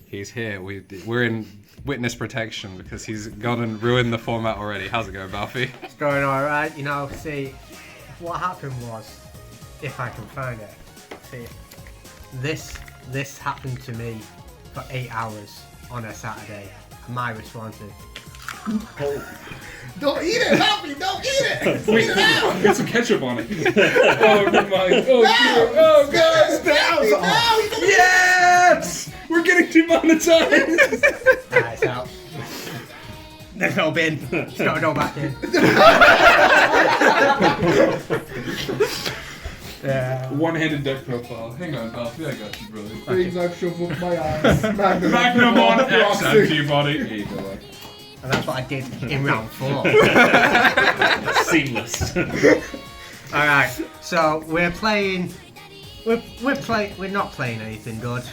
He's here. We're in witness protection because he's gone and ruined the format already. How's it going, Belphy? It's going alright, you know, see, what happened was, if I can find it, see, this happened to me for 8 hours on a Saturday, and my response is, don't eat it, Happy! Don't eat it! Wait, Eat it out! get some ketchup on it. Oh, never mind. Oh, dear. Oh, God. No! Yes! We're getting demonetized. alright, so, there's no bin, it's gotta go back in. Yeah. One-handed deck profile. Hang on, Belphy. I got you, brother. Things I've shoved up my ass. Magnum on X to you, buddy. Here you go, bud. And that's what I did in round 4. Seamless. Alright, so we're playing. We're not playing anything good.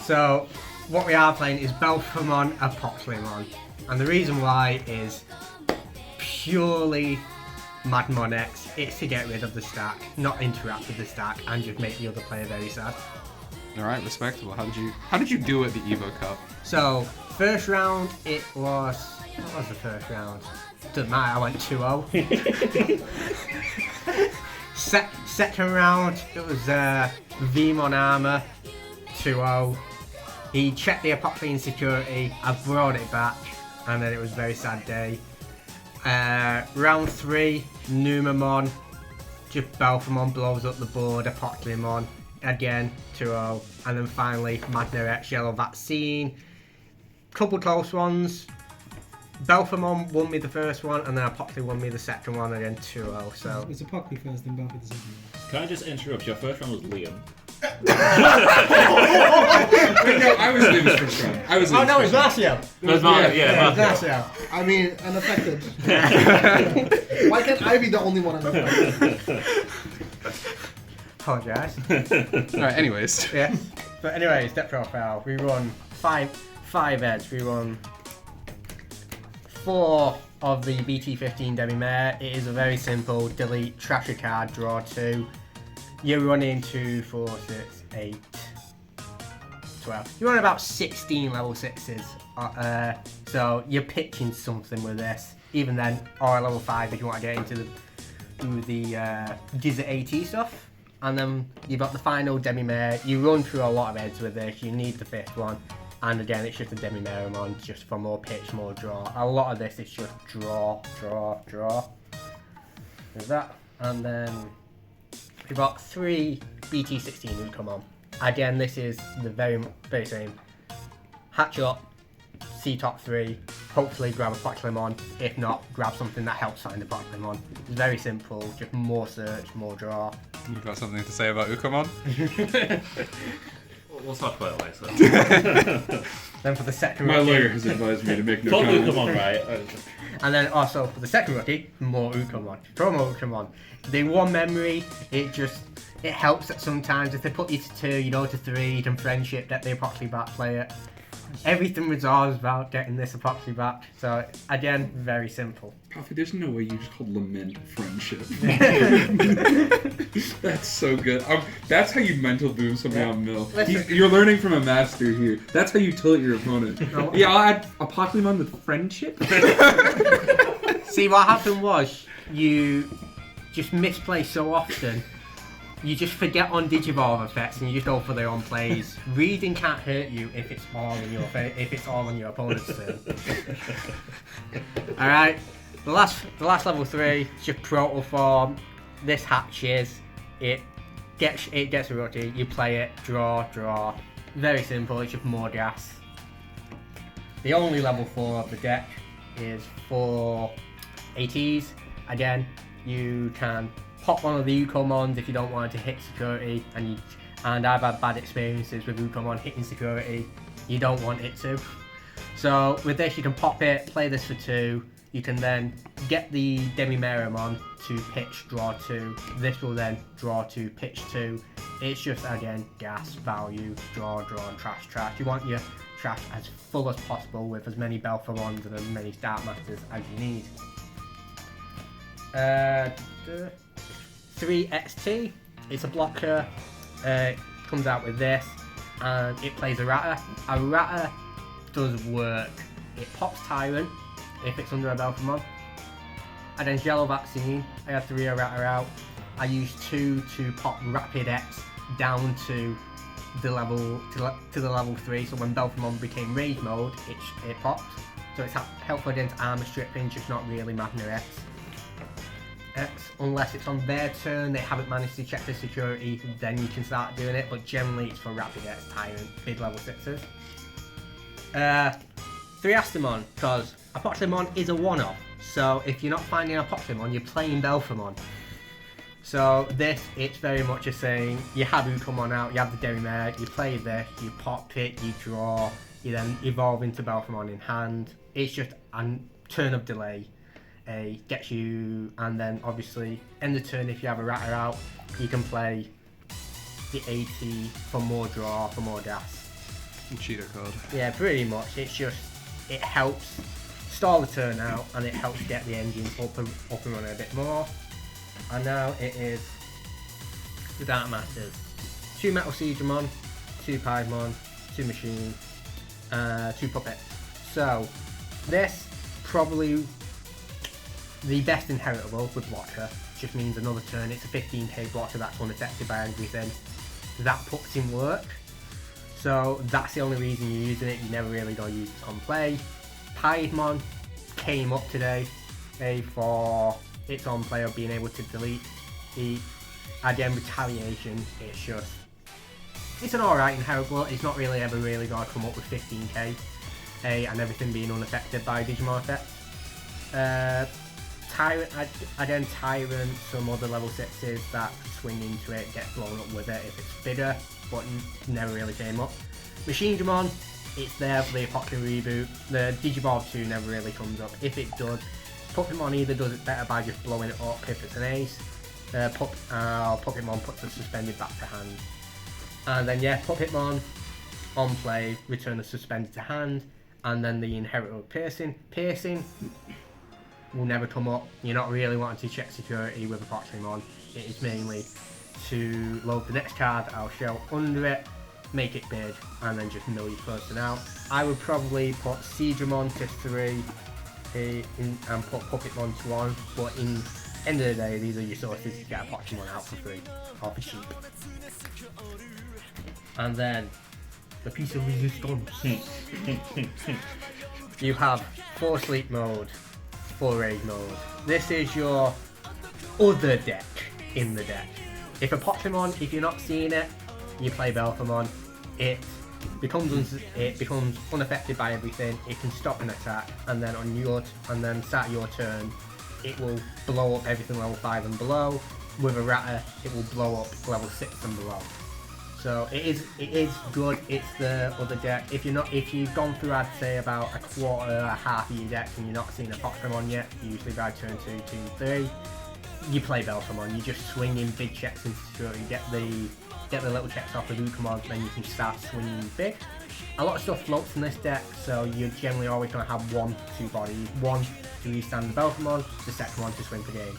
So what we are playing is Belphemon Apocalymon. And the reason why is purely Madmon X. It's to get rid of the stack, not interact with the stack, and just make the other player very sad. Alright, respectable. How did you do at the Evo Cup? So, first round, it was... What was the first round? Doesn't matter, I went 2-0. Second round, it was Veemon Armour, 2-0. He checked the Apocalymon security, I brought it back, and then it was a very sad day. Round 3, Numamon, just Belphemon blows up the board, Apocalymon, again 2-0, and then finally Magna X Yellow Vaccine. Couple close ones. Belphemon won me the first one, and then Apocalymon won me the second one, again 2-0. So It's Apocalymon first, then Belphy the second one. Can I just interrupt? Your first round was Liam. Wait, no, I was Liam's first round. I was Liam's first round. Marcio. That's mine, yeah. Marcio. I mean, unaffected. Why can't I be the only one unaffected? Apologise. Alright, anyways. Yeah. But anyways, deck profile. We run five heads. We run 4 of the BT16 Demi-Mare. It is a very simple delete, trash a card, draw 2. You're running 2, 4, 6, 8, 12. You're on about 16 level 6s. So you're pitching something with this. Even then, or level 5 if you want to get into the Gizzard AT stuff. And then you've got the final Demi-Mare. You run through a lot of heads with this. You need the 5th one. And again, it's just a Demi-Mare just for more pitch, more draw. A lot of this is just draw. There's that. And then we've got 3 BT16 who come on. Again, this is the very same. Hatch up, see top 3, hopefully grab a Apocalymon. If not, grab something that helps find the Apocalymon. It's very simple, just more search, more draw. You've got something to say about Ukamon? We'll talk about it later. Then for the second My rookie, lawyer has advised me to make no Fuck comments. Pokemon, right? and then also for the second rookie, more Ukamon. Throw more Ukamon. They one memory, it helps that sometimes if they put you to 2, you go to 3, you can friendship get the Apocalymon back, play it. Everything resolves about getting this Apocalymon back. So again, very simple. Coffee, there's no way you just called lament friendship. That's so good. That's how you mental boom somebody on Mill. You're learning from a master here. That's how you tilt your opponent. No. Yeah, I'll add a Pokemon with friendship. See, what happened was, you just misplay so often, you just forget on Digivolve effects and you just go for their own plays. Reading can't hurt you if it's all in your if it's all on your opponent's turn. Alright, the last level 3 is just Proto Form. This hatches, it gets a rookie, you play it, draw. Very simple, it's just more gas. The only level 4 of the deck is 4 ATs. Again, you can pop one of the Ukomons if you don't want it to hit security, and I've had bad experiences with Ukomon hitting security. You don't want it to. So with this, you can pop it, play this for 2. You can then get the Demi-Meramon to pitch, draw 2. This will then draw 2, pitch 2. It's just, again, gas, value, draw, and trash. You want your trash as full as possible with as many Belphemons and as many Start Masters as you need. 3 XT, it's a blocker, comes out with this. and it plays errata. Errata does work. It pops Tyrant if it's under a Belphemon. And then Jello Vaccine, I have 3 errata out. I used 2 to pop Rapid X down to the level to the level 3. So when Belphemon became Rage Mode, it popped. So it's helpful against armor stripping, just not really Magna X. Unless it's on their turn, they haven't managed to check the security, then you can start doing it. But generally, it's for Rapid X, Tyrant, big level 6s. 3 Astamon, because Apocalymon is a one-off. So if you're not finding Apocalymon, you're playing Belphemon. So this, it's very much a saying, you have Ucomon out, you have the Derrimere, you play this, you pop it, you draw, you then evolve into Belphemon in hand. It's just a turn of delay. Gets you, and then obviously end of turn if you have a Ratter out, you can play the 80 for more draw, for more gas. Cheater card. Yeah, pretty much. It's just, it helps stall the turn out, and it helps get the engine up and running a bit more. And now it is the Dark Masters. 2 Metal Digimon, 2 Piedmon, 2 Machine, 2 Puppets. So this probably the best inheritable with blocker. Just means another turn. It's a 15k blocker that's unaffected by everything. That puts in work. So that's the only reason you're using it. You never really don't use it on play. Piedmon came up today for its on play of being able to delete the again retaliation. It's an alright inheritable. It's not really ever really gonna come up with 15k and everything being unaffected by Digimon effects. Tyrant, again Tyrant, some other level 6s that swing into it, get blown up with it if it's bigger, but never really came up. Machinedramon, it's there for the Apocalymon reboot. The Digivolve 2 never really comes up. If it does, Puppetmon either does it better by just blowing it up if it's an ace, Puppetmon puts the suspended back to hand. And then yeah, Puppetmon on play, return the suspended to hand, and then the inheritable Piercing. Piercing will never come up. You're not really wanting to check security with Apocalymon. It is mainly to load the next card I'll show under it, make it big, and then just mill your person out. I would probably put Seadramon to 3 and put Puppetmon to 1, but in end of the day, these are your sources to get Apocalymon out for free, or for cheap. And then, the piece of resistance. You have 4 sleep mode, 4 rage mode. This is your other deck in the deck. If Apocalymon, if you're not seeing it, you play Belphemon. It becomes unaffected by everything. It can stop an attack, and then start your turn, it will blow up everything level 5 and below. With a Ratter, it will blow up level 6 and below. So it is good. It's the other deck. If you've gone through, I'd say about a quarter, a half of your deck, and you're not seeing a Apocalymon yet, usually by turn 2, 2, and 3, you play Belphemon. You just swing in big checks into security, get the little checks off of Ucomon, then you can start swinging big. A lot of stuff floats in this deck, so you're generally always going to have 1-2 bodies. One to restand the Belphemon, the second one to swing for game.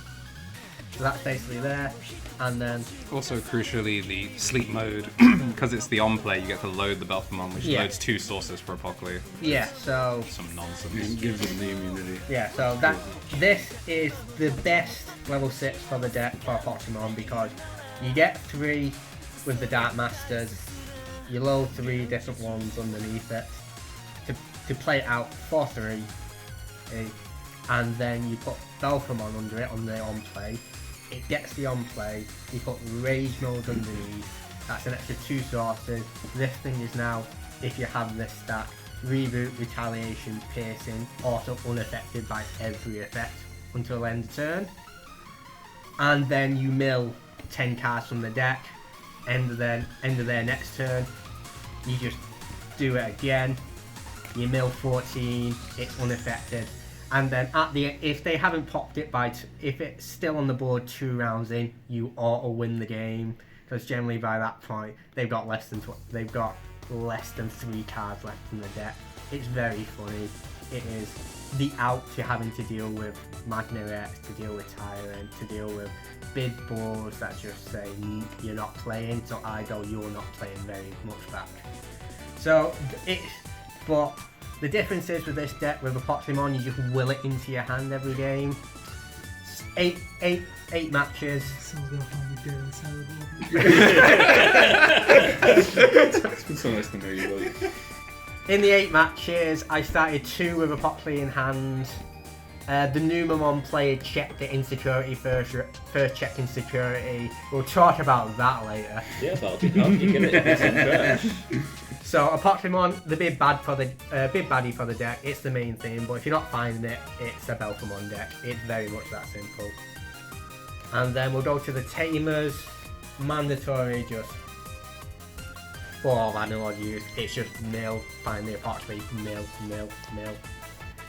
So that's basically there. And then Also, crucially, the sleep mode, because it's the on play, you get to load the Belphemon, which loads 2 sources for Apocalymon. yeah, so Some nonsense. It gives them the immunity. yeah, so this is the best level 6 for the deck for Apocalymon, because you get 3 with the Dark Masters, you load 3 different ones underneath it to play it out for 3, and then you put Belphemon under it on the on play. It gets the on play, you put Rage Mode underneath, that's an extra 2 sources. This thing is now, if you have this stack, Reboot, Retaliation, Piercing, also unaffected by every effect until end of turn. And then you mill 10 cards from the deck, end of their next turn, you just do it again, you mill 14, it's unaffected. And then if they haven't popped it if it's still on the board 2 rounds in, you auto win the game, because generally by that point they've got less than 3 cards left in the deck. It's very funny. It is the outs you're having to deal with Magnarex, to deal with Tyrant, to deal with big balls that just say you're not playing, so either you're not playing very much back. So but the difference is with this deck, with Apocalymon, you just will it into your hand every game. 8 matches. Someone's gonna find me dead inside the It's been so nice to know you, buddy. In the 8 matches, I started 2 with Apocalymon in hand. The Numamon player checked the insecurity first check insecurity. We'll talk about that later. Yeah, Baltic, how did you get it? It's in trash. So Apocalymon, the big baddie for the deck, it's the main thing, but if you're not finding it, it's a Belphemon deck. It's very much that simple. And then we'll go to the Tamers. Mandatory, just for analog use, it's just mill, find the Apocalymon, mill.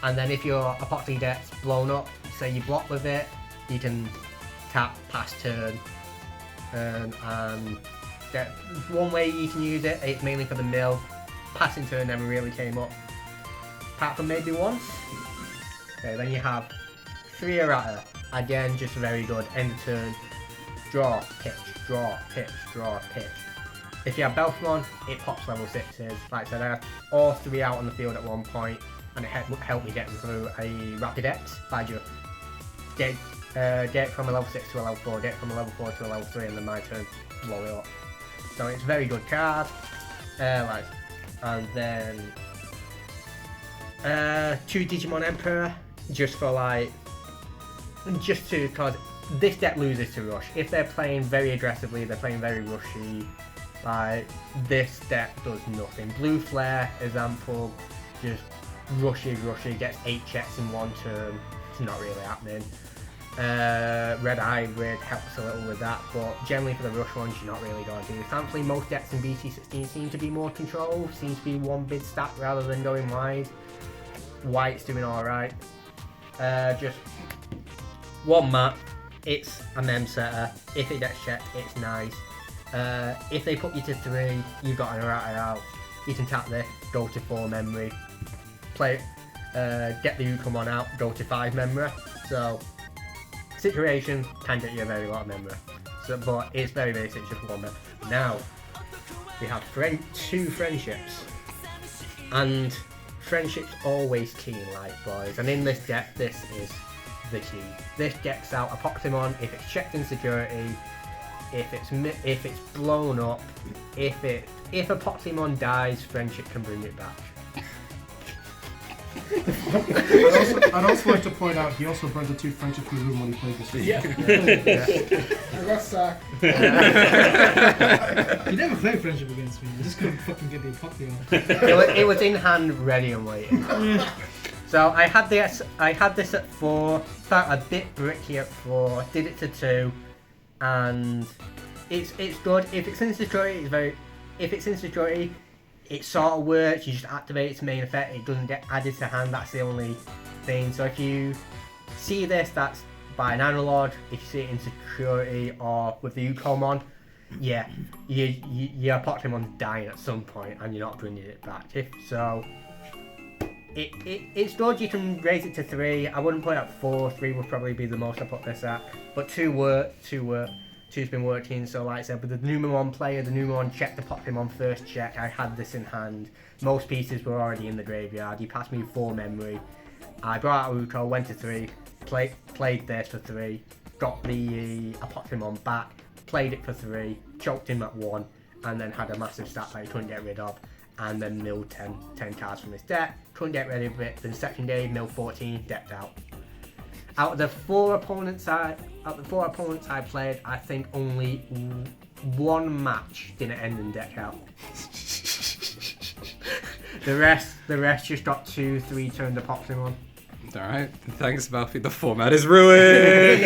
And then if your Apocalymon deck's blown up, say you block with it, you can tap, pass turn, and one way you can use it, it's mainly for the mill. Passing turn never really came up, apart from maybe once. Okay, then you have 3 errata. Again, just very good. End of turn, draw, pitch, draw, pitch, draw, pitch. If you have Belphemon, it pops level 6s. Like I said, I had all 3 out on the field at one point, and it helped me get through a Rapid X by just get from a level 6 to a level 4, get from a level 4 to a level 3, and then my turn blow it up. So it's a very good card. And then 2 Digimon Emperor, because this deck loses to Rush. If they're playing very aggressively, they're playing very rushy, like this deck does nothing. Blue Flare, example, just rushy, gets 8 checks in one turn. It's not really happening. Red Hybrid helps a little with that, but generally for the rush ones, you're not really going to do. Thankfully, most decks in BT16 seem to be more control, seems to be one big stack rather than going wide. White's doing alright. Just one map, it's a mem setter. If it gets checked, it's nice. If they put you to 3, you've got an errata out. You can tap this, go to 4 memory, play, get the Ucomon out, go to 5 memory. So situation can get you a very lot of memory. So, but it's very basic, just 1 memory. Now we have 2 friendships, and friendships always key in life, boys. And in this deck, this is the key. This decks out Apocalymon if it's checked in security, if it's blown up, if Apocalymon dies, friendship can bring it back. I'd also like to point out he also burned the 2 friendships in the room when he played this game. Yeah. I got sacked. You never played friendship against me. I just couldn't fucking get the Apocalymon. It was in hand, ready and waiting. So I had this at 4, felt a bit bricky at 4, did it to 2, and it's good. If it's in security, it sort of works. You just activate its main effect. It doesn't get added to hand. That's the only thing. So if you see this, that's by an analog. If you see it in security or with the Ucomon, yeah, your Pokemon's dying at some point, and you're not bringing it back. If so, it's good. You can raise it to 3. I wouldn't put it at 4. 3 would probably be the most I put this at. But 2's been working. So like I said, with the Numamon player, the Numamon checked the Pokemon first check. I had this in hand. Most pieces were already in the graveyard. He passed me 4 memory. I brought out Uko, went to 3, played this for 3, got the Pokemon back, played it for 3, choked him at 1, and then had a massive stack that he couldn't get rid of, and then milled 10 cards from his deck. Couldn't get rid of it. Then second day, milled 14, decked out. Out of the 4 opponents I played, I think only 1 match didn't end in deck out. The rest just got 2-3 turned to Pokemon. Alright, thanks Belphie, the format is ruined!